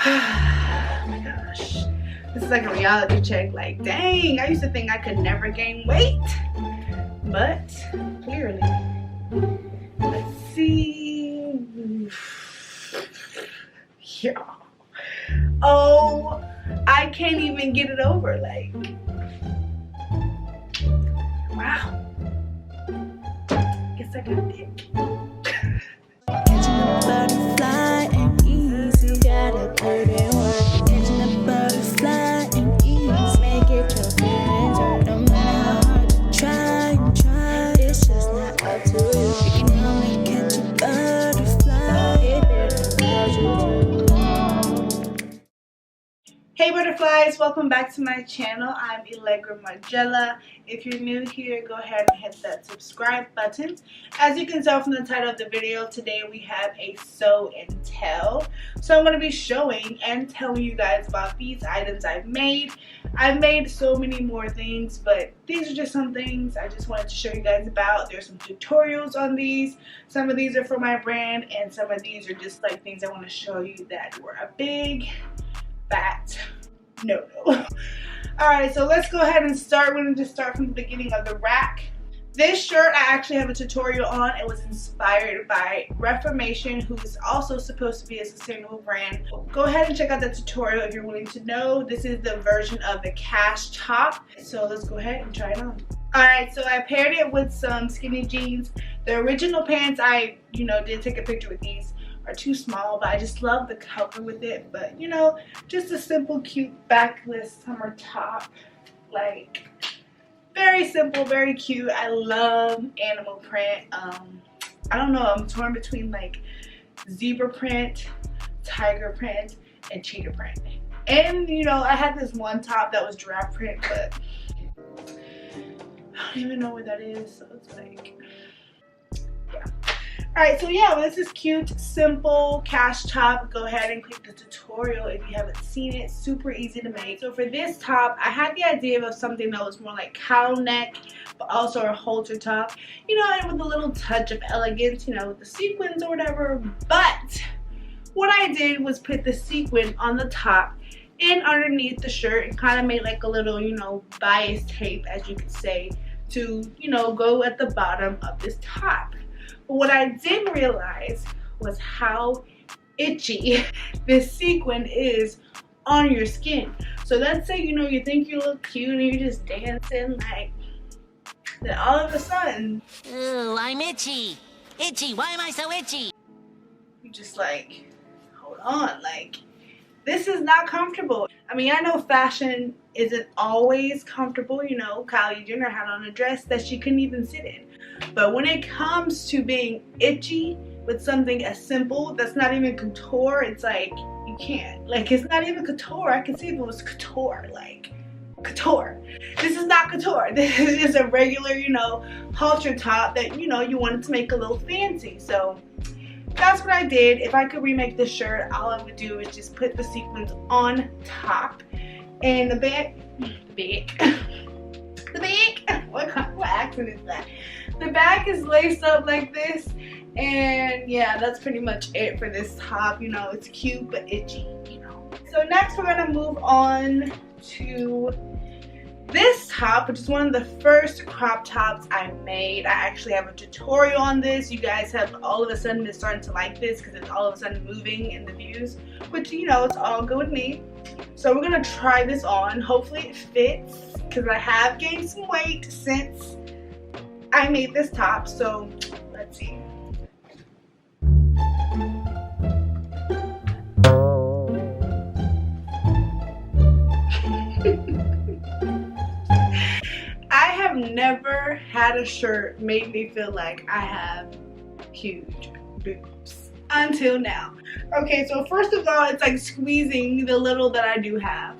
Oh my gosh. This is like a reality check. Like, dang, I used to think I could never gain weight. But clearly. Let's see. Yeah. Oh, I can't even get it over. Like, wow. Guess I got a dick. Butterfly and easy, gotta put in work. Catching a butterfly and easy, make it your feelings hurt. No matter how hard you try and try, it's just not up to you. You can only catch a butterfly if it allows you to. Hey butterflies, welcome back to my channel. I'm Allegra Margella. If you're new here, go ahead and hit that subscribe button. As you can tell from the title of the video, today we have a show and tell. So I'm going to be showing and telling you guys about these items I've made. I've made so many more things, but these are just some things I just wanted to show you guys about. There's some tutorials on these. Some of these are for my brand, and some of these are just like things I want to show you that were a big fat no. Alright, so let's go ahead and start. We're going to just start from the beginning of the rack. This shirt I actually have a tutorial on. It was inspired by Reformation, who is also supposed to be a sustainable brand. Go ahead and check out the tutorial if you're willing to know. This is the version of the cash top. So let's go ahead and try it on. Alright, so I paired it with some skinny jeans. The original pants I, did take a picture with these. Are too small, but I just love the color with it. But just a simple cute backless summer top, like very simple, very cute. I love animal print. I don't know, I'm torn between like zebra print, tiger print, and cheetah print. And I had this one top that was giraffe print, but I don't even know what that is, so it's like, yeah. Alright, so yeah, this is cute, simple cash top. Go ahead and click the tutorial if you haven't seen it. Super easy to make. So for this top, I had the idea of something that was more like cowl neck, but also a halter top. And with a little touch of elegance, with the sequins or whatever. But what I did was put the sequin on the top and underneath the shirt and kind of made like a little, bias tape, as you could say, to, go at the bottom of this top. But what I didn't realize was how itchy this sequin is on your skin. So let's say, you think you look cute and you're just dancing, like, then all of a sudden, ooh, I'm itchy. Itchy, why am I so itchy? you just like, hold on, like, this is not comfortable. I mean, I know fashion isn't always comfortable. Kylie Jenner had on a dress that she couldn't even sit in. But when it comes to being itchy with something as simple that's not even couture, it's like, you can't. Like, it's not even couture. I can see if it was couture, like, couture. This is not couture. This is just a regular, halter top that, you wanted to make a little fancy. So that's what I did. If I could remake this shirt, all I would do is just put the sequins on top. And the back, what accent is that? The back is laced up like this. And yeah, that's pretty much it for this top. It's cute but itchy, So next we're gonna move on to this top, which is one of the first crop tops I made. I actually have a tutorial on this. You guys have all of a sudden been starting to like this because it's all of a sudden moving in the views, which it's all good with me. So we're gonna try this on. Hopefully it fits because I have gained some weight since I made this top. So let's see. I have never had a shirt made me feel like I have huge boobs until now. Okay, so first of all, it's like squeezing the little that I do have.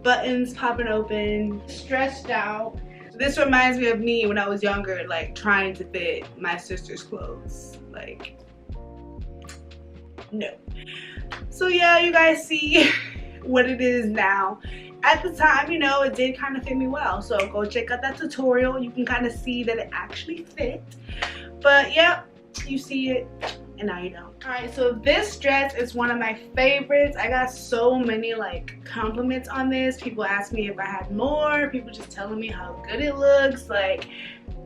Buttons popping open, stretched out. This reminds me of me when I was younger, like trying to fit my sister's clothes. Like, no. So yeah, you guys see what it is now. At the time, it did kind of fit me well. So go check out that tutorial. You can kind of see that it actually fit. But yeah, you see it and now you don't. Alright, so this dress is one of my favorites. I got so many like compliments on this. People ask me if I had more, people just telling me how good it looks. Like,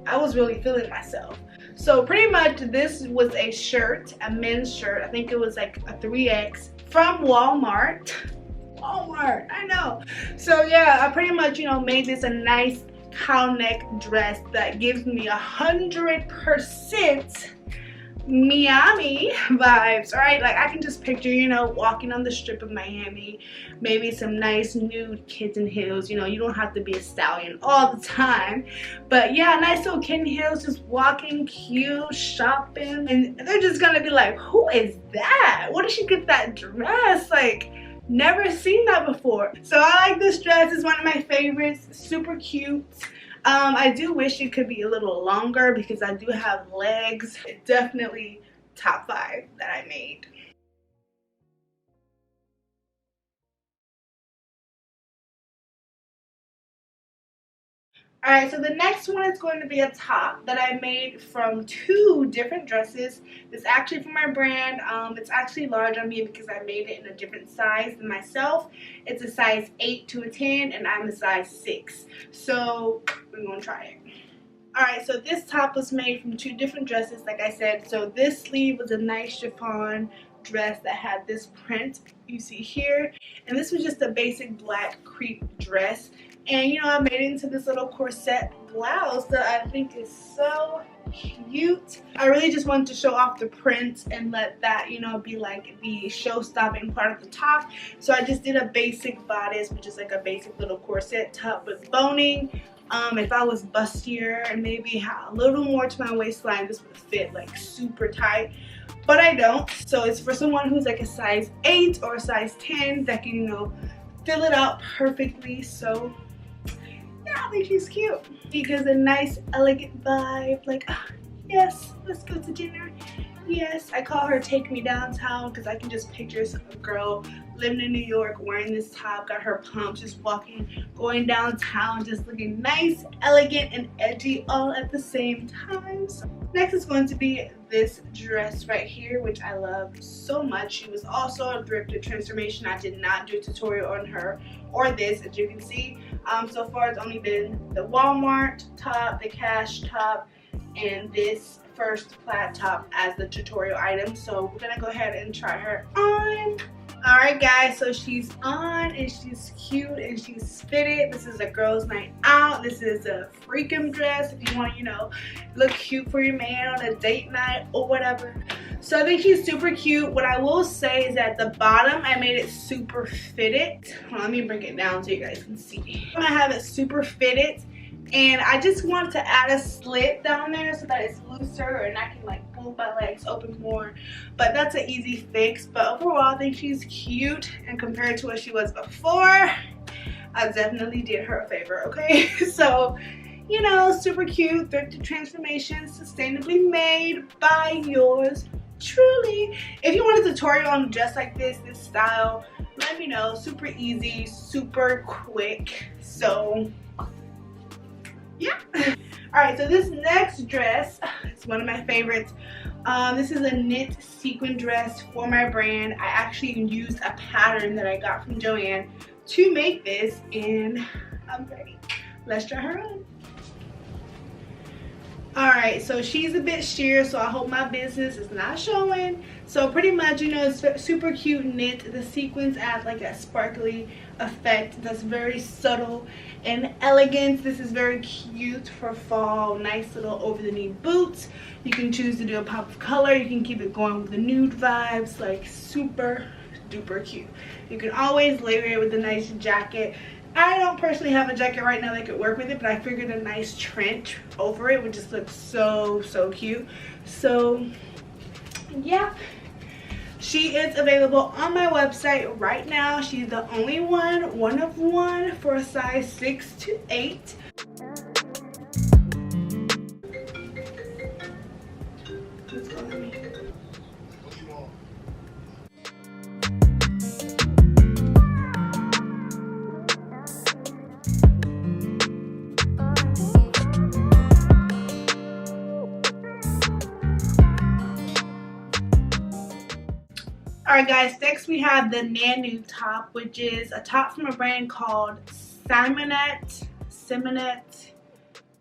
I was really feeling myself. So pretty much this was a shirt, a men's shirt. I think it was like a 3X from Walmart. Walmart, I know. So yeah, I pretty much, you know, made this a nice cow neck dress that gives me 100% Miami vibes, right? Like, I can just picture, you know, walking on the strip of Miami, maybe some nice nude kitten heels. You know, you don't have to be a stallion all the time, but yeah, nice little kitten heels, just walking cute, shopping, and they're just gonna be like, who is that? Where did she get that dress? Like, never seen that before. So I like this dress. It's one of my favorites. Super cute. I do wish it could be a little longer because I do have legs. Definitely top 5 that I made. Alright, so the next one is going to be a top that I made from 2 different dresses. It's actually from my brand. It's actually large on me because I made it in a different size than myself. It's a size 8 to a 10 and I'm a size 6. So we're going to try it. Alright, so this top was made from 2 different dresses, like I said. So this sleeve was a nice chiffon dress that had this print you see here. And this was just a basic black crepe dress. And you know, I made it into this little corset blouse that I think is so cute. I really just wanted to show off the print and let that, you know, be like the show-stopping part of the top. So I just did a basic bodice, which is like a basic little corset top with boning. If I was bustier and maybe had a little more to my waistline, this would fit like super tight. But I don't. So it's for someone who's like a size 8 or a size 10 that can, you know, fill it out perfectly. So yeah, I think she's cute. She gives a nice, elegant vibe. Like, yes, let's go to dinner. Yes, I call her Take Me Downtown because I can just picture some girl living in New York wearing this top, got her pumps, just walking, going downtown, just looking nice, elegant, and edgy all at the same time. So next is going to be this dress right here, which I love so much. She was also a thrifted transformation. I did not do a tutorial on her or this, as you can see. So far it's only been the Walmart top, the cash top, and this first plaid top as the tutorial item. So we're gonna go ahead and try her on. Alright guys, so she's on and she's cute and she's fitted. This is a girls' night out. This is a freakum dress if you want to, you know, look cute for your man on a date night or whatever. So I think she's super cute. What I will say is at the bottom I made it super fitted. Well, let me bring it down so you guys can see. I'm gonna have it super fitted. And I just want to add a slit down there so that it's looser and I can like move my legs open more. But that's an easy fix. But overall, I think she's cute. And compared to what she was before, I definitely did her a favor, okay? So, you know, super cute, thrifted transformation, sustainably made by yours truly. If you want a tutorial on a dress like this style, let me know. Super easy, super quick. So yeah. Alright, so this next dress is one of my favorites. This is a knit sequin dress for my brand. I actually used a pattern that I got from Joanne to make this, and I'm ready. Let's try her on. Alright, so she's a bit sheer, so I hope my business is not showing. So pretty much, you know, it's super cute knit. The sequins add like a sparkly effect that's very subtle and elegant. This is very cute for fall. Nice little over the knee boots. You can choose to do a pop of color. You can keep it going with the nude vibes. Like, super duper cute. You can always layer it with a nice jacket. I don't personally have a jacket right now that could work with it, but I figured a nice trench over it would just look so cute. So yeah, she is available on my website right now. She's the only one of one for a size 6 to 8. Let's go, let me. Alright guys, next we have the Nandu top, which is a top from a brand called Simonette,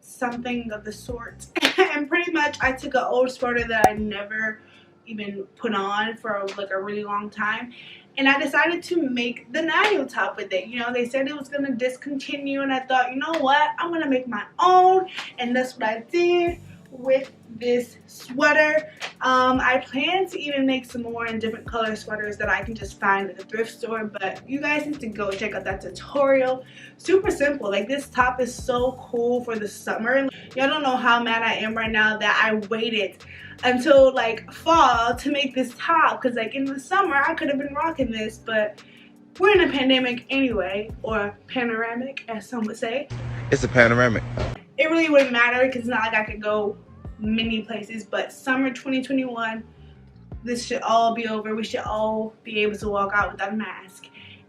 something of the sort. And pretty much I took an old sweater that I never even put on for like a really long time, and I decided to make the Nandu top with it. You know, they said it was gonna discontinue, and I thought, you know what, I'm gonna make my own, and that's what I did with this sweater. I plan to even make some more in different color sweaters that I can just find at the thrift store, but you guys need to go check out that tutorial. Super simple. Like, this top is so cool for the summer. Y'all don't know how mad I am right now that I waited until like fall to make this top, because like in the summer I could have been rocking this, but we're in a pandemic anyway, or panoramic as some would say. It's a panoramic. It really wouldn't matter because it's not like I could go many places, but summer 2021, this should all be over. We should all be able to walk out without a mask,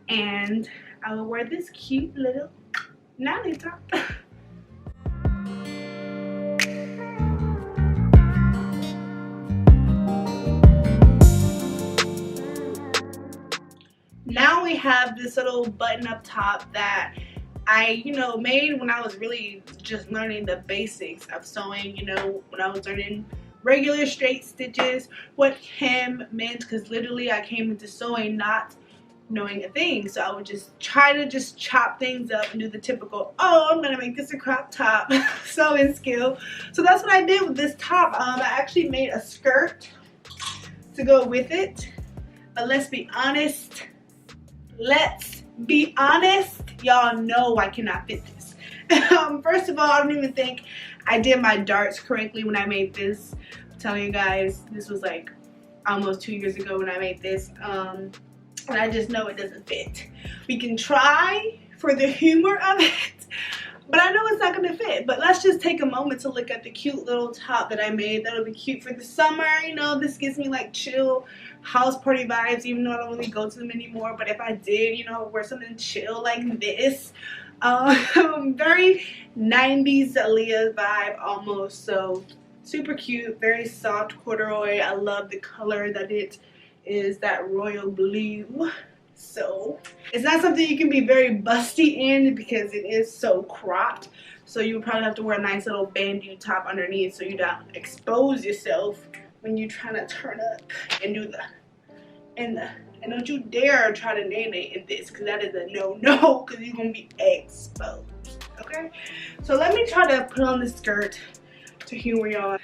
and I will wear this cute little Nandu top. Now we have this little button-up top that I, made when I was really just learning the basics of sewing, when I was learning regular straight stitches, what hem meant, because literally I came into sewing not knowing a thing. So I would just try to just chop things up and do the typical, oh, I'm gonna make this a crop top sewing skill. So that's what I did with this top. I actually made a skirt to go with it, but let's be honest, y'all know I cannot fit this. First of all, I don't even think I did my darts correctly when I made this. I'm telling you guys, this was like almost 2 years ago when I made this, and I just know it doesn't fit. We can try for the humor of it, but I know it's not gonna fit. But let's just take a moment to look at the cute little top that I made. That'll be cute for the summer. This gives me like chill house party vibes, even though I don't really go to them anymore. But if I did, wear something chill like this, very 90s Aaliyah vibe almost. So super cute, very soft corduroy. I love the color that it is, that royal blue. So it's not something you can be very busty in because it is so cropped. So you would probably have to wear a nice little bandeau top underneath so you don't expose yourself when you're trying to turn up and do and don't you dare try to name it in this, because that is a no-no, because you're gonna be exposed. Okay, so let me try to put on the skirt to humor y'all.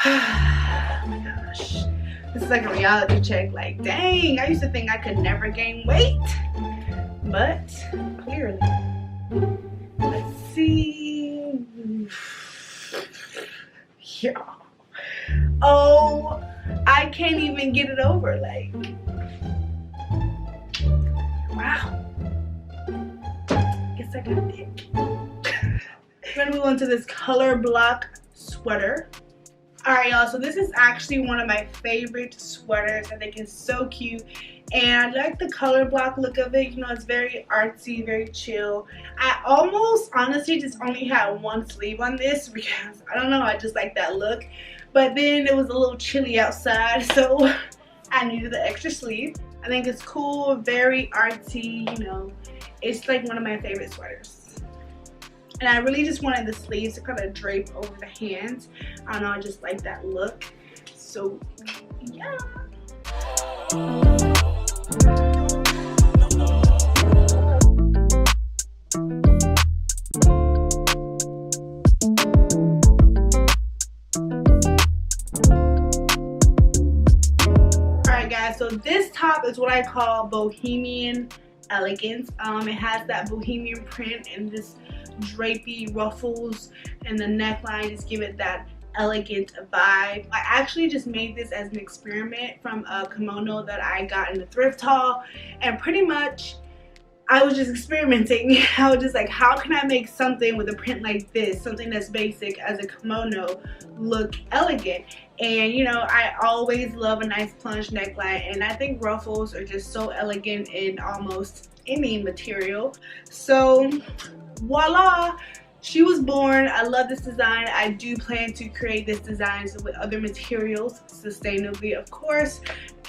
Oh my gosh, this is like a reality check. Like, dang, I used to think I could never gain weight, but clearly. Let's see. Yeah. Oh, I can't even get it over. Like, wow. Guess I got a dick. We're gonna move on to this color block sweater. Alright y'all, so this is actually one of my favorite sweaters. I think it's so cute, and I like the color block look of it. It's very artsy, very chill. I almost honestly just only had one sleeve on this because I don't know, I just like that look. But then it was a little chilly outside, so I needed the extra sleeve. I think it's cool, very artsy, It's like one of my favorite sweaters. And I really just wanted the sleeves to kind of drape over the hands. I don't know, I just like that look. So, yeah. Alright guys, so this top is what I call Bohemian Elegance. It has that bohemian print and this drapey ruffles, and the neckline just give it that elegant vibe. I actually just made this as an experiment from a kimono that I got in the thrift haul, and pretty much I was just experimenting. I was just like, how can I make something with a print like this, something that's basic as a kimono, look elegant? And I always love a nice plunge neckline, and I think ruffles are just so elegant in almost any material. So voila, she was born. I love this design. I do plan to create this design with other materials, sustainably of course,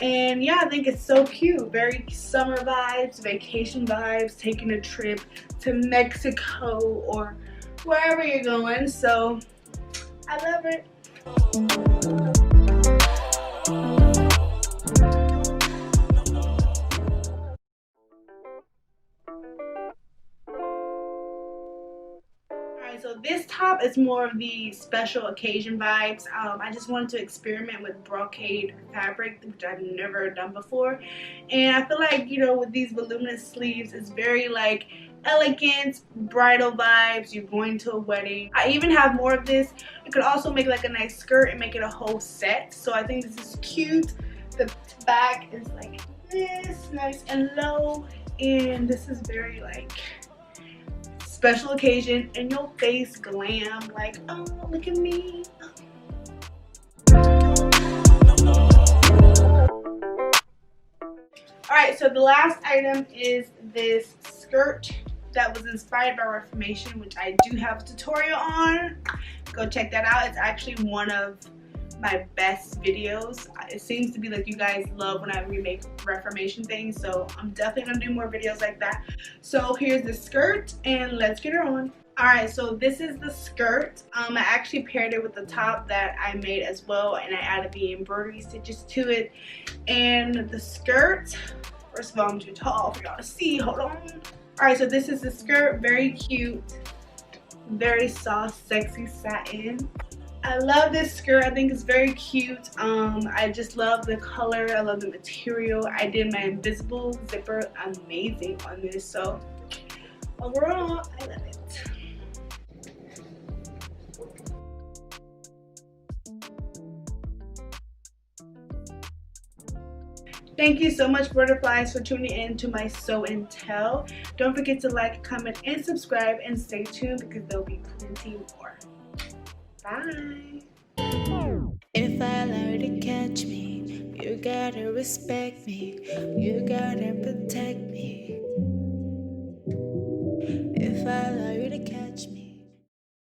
And yeah, I think it's so cute. Very summer vibes, vacation vibes, taking a trip to Mexico or wherever you're going. So I love it. Alright, so this top is more of the special occasion vibes. I just wanted to experiment with brocade fabric, which I've never done before. And I feel like, you know, with these voluminous sleeves, it's very like elegant, bridal vibes. You're going to a wedding. I even have more of this. You could also make like a nice skirt and make it a whole set. So I think this is cute. The back is like this, nice and low. And this is very like special occasion, in your face glam, like, oh, look at me. Alright, so the last item is this skirt that was inspired by Reformation, which I do have a tutorial on. Go check that out. It's actually one of my best videos. It seems to be like you guys love when I remake Reformation things, so I'm definitely gonna do more videos like that. So here's the skirt and let's get her on. Alright, so this is the skirt. I actually paired it with the top that I made as well, and I added the embroidery stitches to it. And the skirt, first of all, I'm too tall for y'all to see, hold on. Alright, so this is the skirt, very cute, very soft, sexy satin. I love this skirt. I think it's very cute. I just love the color. I love the material. I did my invisible zipper amazing on this. So overall, I love it. Thank you so much, butterflies, for tuning in to my Sew and Tell. Don't forget to like, comment, and subscribe, and stay tuned because there'll be plenty more. Bye. If I allow you to catch me, you gotta respect me, you gotta protect me.